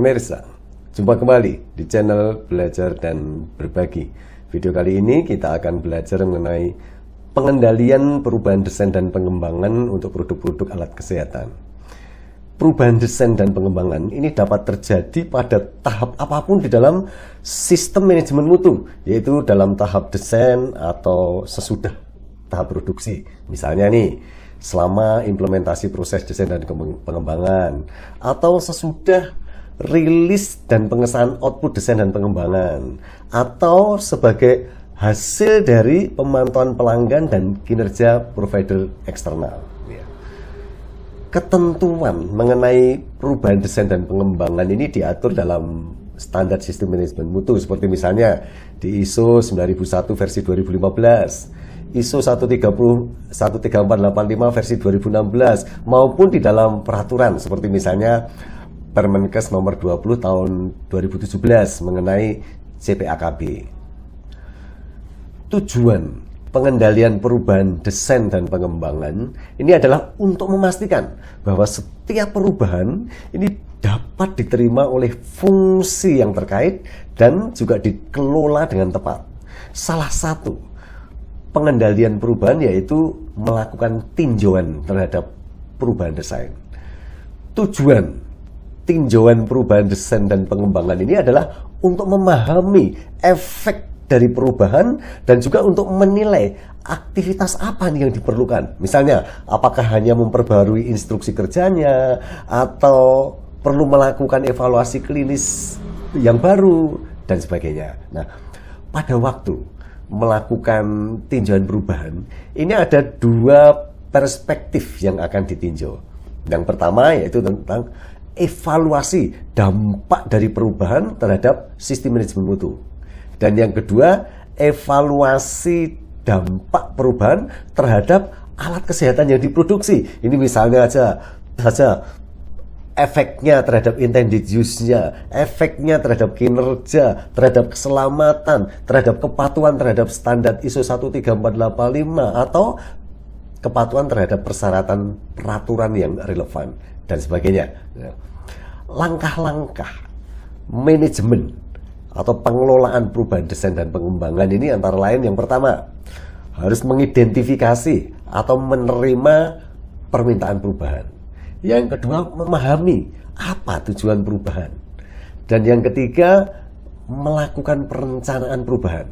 Pemirsa, jumpa kembali di channel Belajar dan Berbagi. Video kali ini kita akan belajar mengenai pengendalian perubahan desain dan pengembangan untuk produk-produk alat kesehatan. Perubahan desain dan pengembangan ini dapat terjadi pada tahap apapun di dalam sistem manajemen mutu, yaitu dalam tahap desain atau sesudah tahap produksi. Misalnya nih, selama implementasi proses desain dan pengembangan, atau sesudah rilis dan pengesahan output desain dan pengembangan, atau sebagai hasil dari pemantauan pelanggan dan kinerja provider eksternal. Ketentuan mengenai perubahan desain dan pengembangan ini diatur dalam standar sistem manajemen mutu, seperti misalnya di ISO 9001 versi 2015, ISO 13485 versi 2016, maupun di dalam peraturan seperti misalnya Permenkes nomor 20 tahun 2017 mengenai CPAKB. Tujuan pengendalian perubahan desain dan pengembangan ini adalah untuk memastikan bahwa setiap perubahan ini dapat diterima oleh fungsi yang terkait dan juga dikelola dengan tepat. Salah satu pengendalian perubahan yaitu melakukan tinjauan terhadap perubahan desain. Tujuan tinjauan perubahan desain dan pengembangan ini adalah untuk memahami efek dari perubahan dan juga untuk menilai aktivitas apa nih yang diperlukan. Misalnya, apakah hanya memperbarui instruksi kerjanya atau perlu melakukan evaluasi klinis yang baru dan sebagainya. Nah, pada waktu melakukan tinjauan perubahan, ini ada dua perspektif yang akan ditinjau. Yang pertama yaitu tentang evaluasi dampak dari perubahan terhadap sistem manajemen mutu. Dan yang kedua, evaluasi dampak perubahan terhadap alat kesehatan yang diproduksi. Ini misalnya saja efeknya terhadap intended use-nya, efeknya terhadap kinerja, terhadap keselamatan, terhadap kepatuhan terhadap standar ISO 13485, atau kepatuhan terhadap persyaratan peraturan yang relevan dan sebagainya. Langkah-langkah manajemen atau pengelolaan perubahan desain dan pengembangan ini antara lain, yang pertama, harus mengidentifikasi atau menerima permintaan perubahan. Yang kedua, memahami apa tujuan perubahan. Dan yang ketiga, melakukan perencanaan perubahan.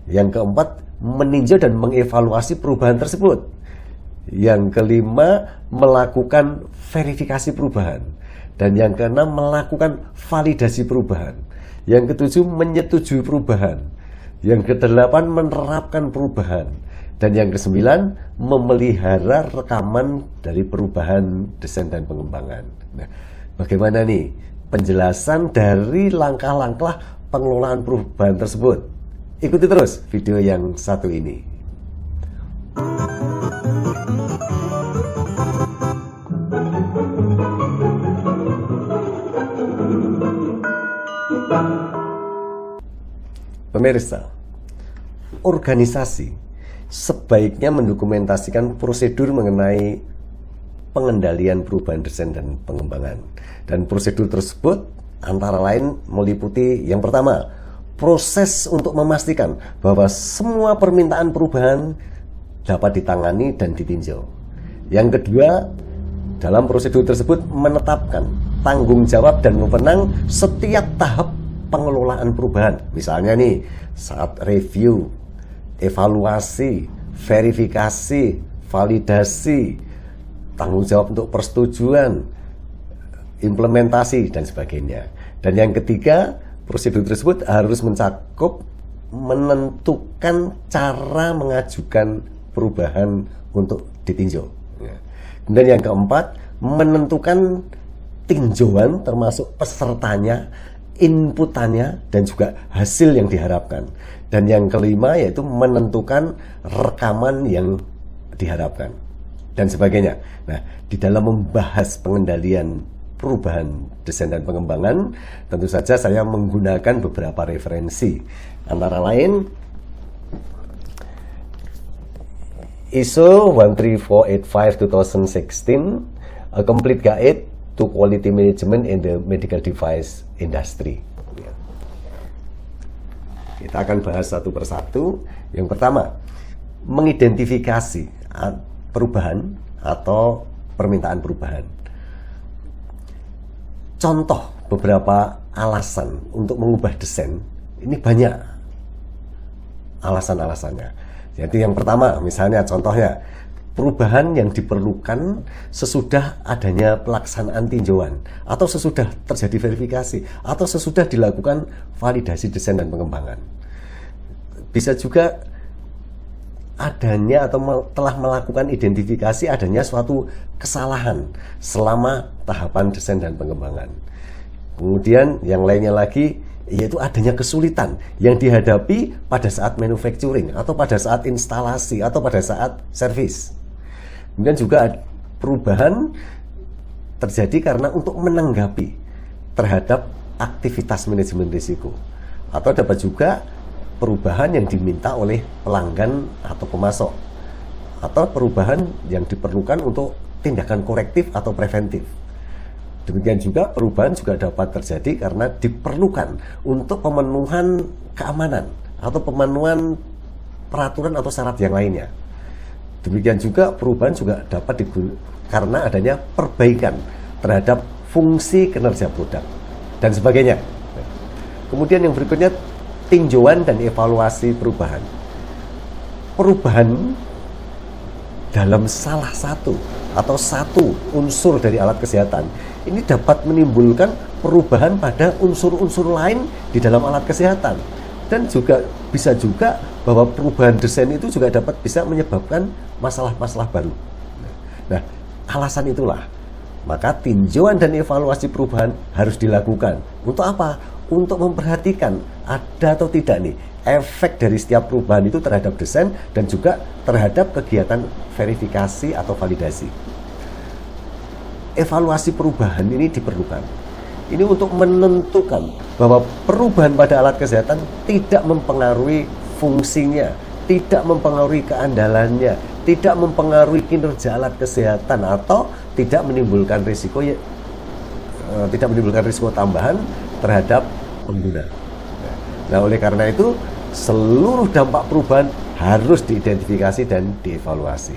Yang keempat, meninjau dan mengevaluasi perubahan tersebut. Yang kelima, melakukan verifikasi perubahan. Dan yang keenam, melakukan validasi perubahan. Yang ketujuh, menyetujui perubahan. Yang kedelapan, menerapkan perubahan. Dan yang kesembilan, memelihara rekaman dari perubahan desain dan pengembangan. Nah, bagaimana nih penjelasan dari langkah-langkah pengelolaan perubahan tersebut? Ikuti terus video yang satu ini. Pemirsa, organisasi sebaiknya mendokumentasikan prosedur mengenai pengendalian perubahan desain dan pengembangan. Dan prosedur tersebut antara lain meliputi yang pertama, proses untuk memastikan bahwa semua permintaan perubahan dapat ditangani dan ditinjau. Yang kedua, dalam prosedur tersebut menetapkan tanggung jawab dan wewenang setiap tahap pengelolaan perubahan. Misalnya nih, saat review, evaluasi, verifikasi, validasi, tanggung jawab untuk persetujuan, implementasi, dan sebagainya. Dan yang ketiga, prosedur tersebut harus mencakup menentukan cara mengajukan perubahan untuk ditinjau. Kemudian yang keempat, menentukan tinjauan termasuk pesertanya, inputannya, dan juga hasil yang diharapkan. Dan yang kelima yaitu menentukan rekaman yang diharapkan dan sebagainya. Nah, di dalam membahas pengendalian perubahan desain dan pengembangan, tentu saja saya menggunakan beberapa referensi. Antara lain ISO 13485 2016, A Complete Guide to Quality Management in the Medical Device industri. Kita akan bahas satu persatu. Yang pertama, mengidentifikasi perubahan atau permintaan perubahan. Contoh beberapa alasan untuk mengubah desain, ini banyak alasan-alasannya. Jadi yang pertama, misalnya contohnya, perubahan yang diperlukan sesudah adanya pelaksanaan tinjauan, atau sesudah terjadi verifikasi, atau sesudah dilakukan validasi desain dan pengembangan. Bisa juga adanya atau telah melakukan identifikasi adanya suatu kesalahan selama tahapan desain dan pengembangan. Kemudian yang lainnya lagi, yaitu adanya kesulitan yang dihadapi pada saat manufacturing, atau pada saat instalasi, atau pada saat servis. Kemudian juga perubahan terjadi karena untuk menanggapi terhadap aktivitas manajemen risiko. Atau dapat juga perubahan yang diminta oleh pelanggan atau pemasok. Atau perubahan yang diperlukan untuk tindakan korektif atau preventif. Demikian juga perubahan juga dapat terjadi karena diperlukan untuk pemenuhan keamanan atau pemenuhan peraturan atau syarat yang lainnya. Demikian juga perubahan juga dapat karena adanya perbaikan terhadap fungsi kinerja produk dan sebagainya. Kemudian yang berikutnya, tinjauan dan evaluasi perubahan. Perubahan dalam salah satu atau satu unsur dari alat kesehatan ini dapat menimbulkan perubahan pada unsur-unsur lain di dalam alat kesehatan. Dan juga bisa juga bahwa perubahan desain itu juga dapat bisa menyebabkan masalah-masalah baru. Nah, alasan itulah maka tinjauan dan evaluasi perubahan harus dilakukan. Untuk apa? Untuk memperhatikan ada atau tidak nih efek dari setiap perubahan itu terhadap desain dan juga terhadap kegiatan verifikasi atau validasi. Evaluasi perubahan ini diperlukan. Ini untuk menentukan bahwa perubahan pada alat kesehatan tidak mempengaruhi fungsinya, tidak mempengaruhi keandalannya, tidak mempengaruhi kinerja alat kesehatan, atau tidak menimbulkan risiko tambahan terhadap pengguna. Nah, oleh karena itu seluruh dampak perubahan harus diidentifikasi dan dievaluasi.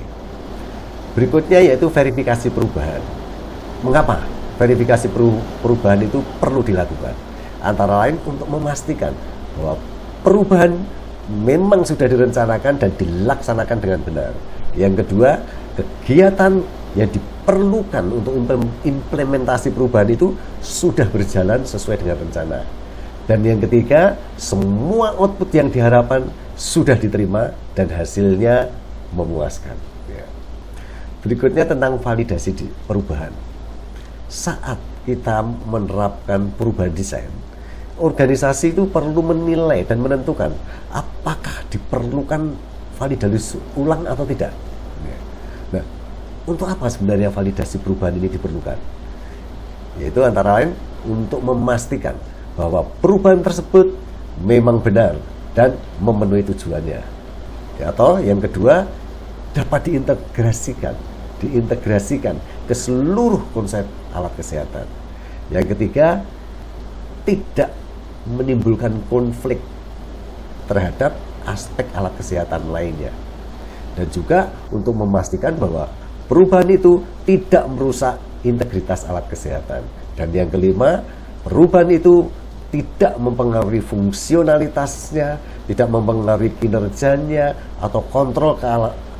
Berikutnya yaitu verifikasi perubahan. Mengapa verifikasi perubahan itu perlu dilakukan? Antara lain untuk memastikan bahwa perubahan memang sudah direncanakan dan dilaksanakan dengan benar. Yang kedua, kegiatan yang diperlukan untuk implementasi perubahan itu sudah berjalan sesuai dengan rencana. Dan yang ketiga, semua output yang diharapkan sudah diterima dan hasilnya memuaskan. Berikutnya tentang validasi perubahan. Saat kita menerapkan perubahan desain, organisasi itu perlu menilai dan menentukan apakah diperlukan validasi ulang atau tidak. Nah, untuk apa sebenarnya validasi perubahan ini diperlukan? Yaitu antara lain untuk memastikan bahwa perubahan tersebut memang benar dan memenuhi tujuannya. Atau yang kedua, dapat diintegrasikan ke seluruh konsep alat kesehatan. Yang ketiga, tidak menimbulkan konflik terhadap aspek alat kesehatan lainnya. Dan juga untuk memastikan bahwa perubahan itu tidak merusak integritas alat kesehatan. Dan yang kelima, perubahan itu tidak mempengaruhi fungsionalitasnya, tidak mempengaruhi kinerjanya, atau kontrol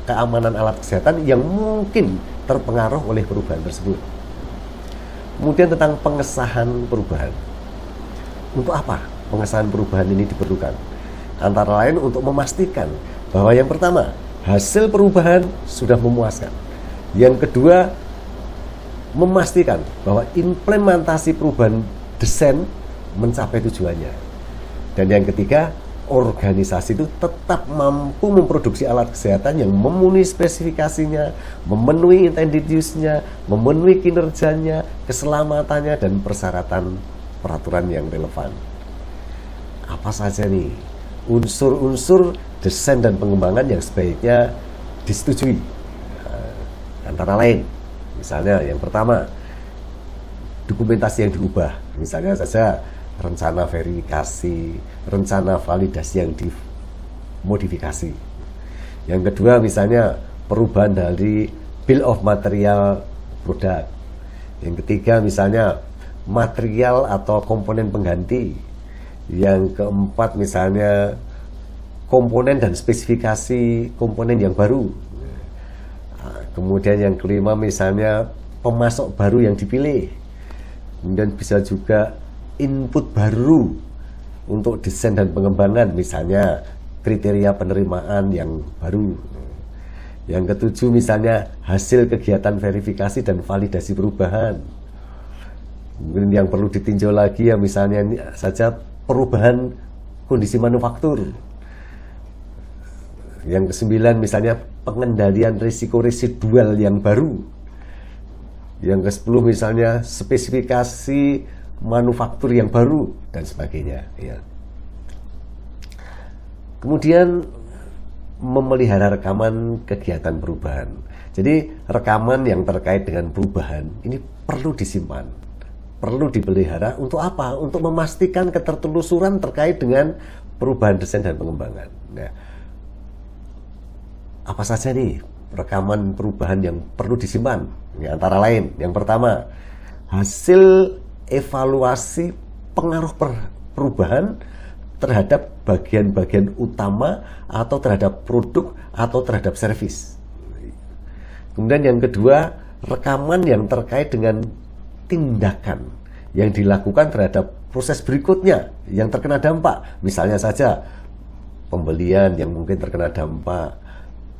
keamanan alat kesehatan yang mungkin terpengaruh oleh perubahan tersebut. Kemudian tentang pengesahan perubahan. Untuk apa pengesahan perubahan ini diperlukan? Antara lain untuk memastikan bahwa yang pertama, hasil perubahan sudah memuaskan. Yang kedua, memastikan bahwa implementasi perubahan desain mencapai tujuannya. Dan yang ketiga, organisasi itu tetap mampu memproduksi alat kesehatan yang memenuhi spesifikasinya, memenuhi intended use-nya, memenuhi kinerjanya, keselamatannya, dan persyaratan peraturan yang relevan. Apa saja nih unsur-unsur desain dan pengembangan yang sebaiknya disetujui? Antara lain, misalnya yang pertama, dokumentasi yang diubah. Misalnya saja rencana verifikasi, rencana validasi yang dimodifikasi. Yang kedua misalnya perubahan dari bill of material produk. Yang ketiga misalnya material atau komponen pengganti. Yang keempat misalnya komponen dan spesifikasi komponen yang baru. Kemudian yang kelima misalnya pemasok baru yang dipilih. Kemudian bisa juga input baru untuk desain dan pengembangan, misalnya kriteria penerimaan yang baru. Yang ketujuh misalnya hasil kegiatan verifikasi dan validasi perubahan. Kemudian yang perlu ditinjau lagi ya misalnya saja perubahan kondisi manufaktur. Yang kesembilan misalnya pengendalian risiko residual yang baru. Yang ke-10 misalnya spesifikasi manufaktur yang baru dan sebagainya ya. Kemudian memelihara rekaman kegiatan perubahan. Jadi rekaman yang terkait dengan perubahan ini perlu disimpan, perlu dipelihara untuk apa? Untuk memastikan ketertelusuran terkait dengan perubahan desain dan pengembangan. Nah, apa saja nih rekaman perubahan yang perlu disimpan? Ya, antara lain, yang pertama, hasil evaluasi pengaruh perubahan terhadap bagian-bagian utama atau terhadap produk atau terhadap servis. Kemudian yang kedua, rekaman yang terkait dengan tindakan yang dilakukan terhadap proses berikutnya yang terkena dampak. Misalnya saja pembelian yang mungkin terkena dampak,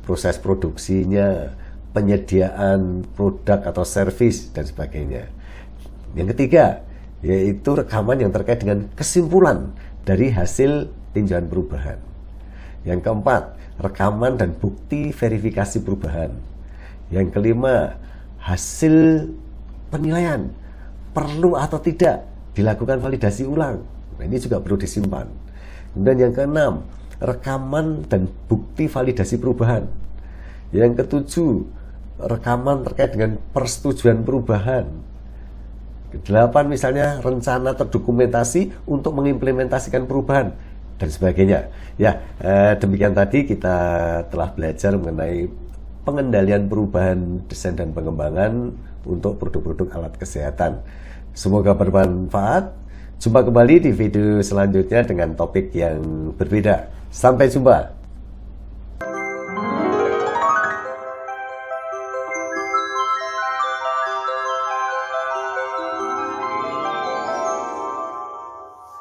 proses produksinya, penyediaan produk atau servis dan sebagainya. Yang ketiga, yaitu rekaman yang terkait dengan kesimpulan dari hasil tinjauan perubahan. Yang keempat, rekaman dan bukti verifikasi perubahan. Yang kelima, hasil penilaian perlu atau tidak dilakukan validasi ulang. Nah, ini juga perlu disimpan. Kemudian yang keenam, rekaman dan bukti validasi perubahan. Yang ketujuh, rekaman terkait dengan persetujuan perubahan. Kedelapan misalnya rencana terdokumentasi untuk mengimplementasikan perubahan dan sebagainya. Ya, demikian tadi kita telah belajar mengenai pengendalian perubahan desain dan pengembangan untuk produk-produk alat kesehatan. Semoga bermanfaat. Jumpa kembali di video selanjutnya dengan topik yang berbeda. Sampai jumpa.